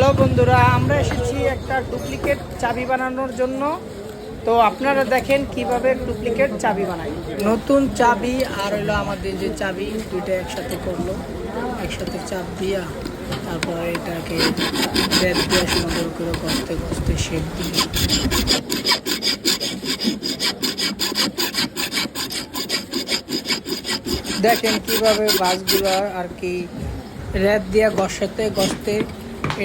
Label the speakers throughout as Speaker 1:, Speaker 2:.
Speaker 1: Hello বন্ধুরা, আমরা এসেছি একটা ডুপ্লিকেট চাবি বানানোর জন্য। তো আপনারা দেখেন কিভাবে ডুপ্লিকেট চাবি বানাই। নতুন চাবি আর হলো আমাদের যে চাবি দুইটা একসাথে করলো, একসাথে চাপ দিয়া তারপরে এটাকে রেড দিয়ে সুন্দর করে ঘষতে ঘষতে শেপ দিয়ে দেখেন কিভাবে বাসগুলো আর কি রেড দিয়ে ঘষতে ঘষতে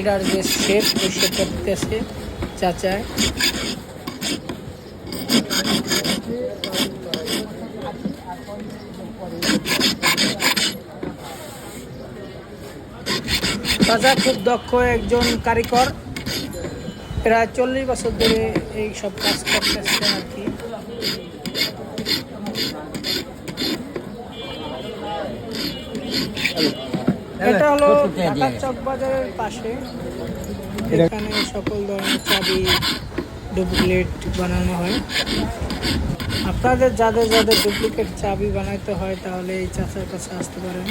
Speaker 1: এটার যে শেপ ওই শেপটা দিতেছে চাচায়। চাচা খুব দক্ষ একজন কারিগর, প্রায় 40 বছর ধরে এই সব কাজ করতেছে আর কি। এটা হলো ঢাকা চকবাজারের পাশে, এখানে সকল ধরনের চাবি ডুপ্লিকেট বানানো হয়। আপনাদের যাদের যাদের ডুপ্লিকেট চাবি বানাইতে হয় তাহলে এই চাচার কাছে আসতে পারেন।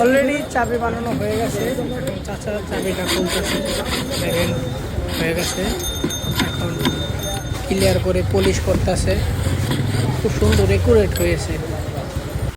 Speaker 1: অলরেডি চাবি বানানো হয়ে গেছে, চাচা চাবিটা খুলতেছে, দেখেন হয়ে গেছে। এখন ক্লিয়ার করে পলিশ করতেছে, খুব সুন্দর একুরেট হয়েছে।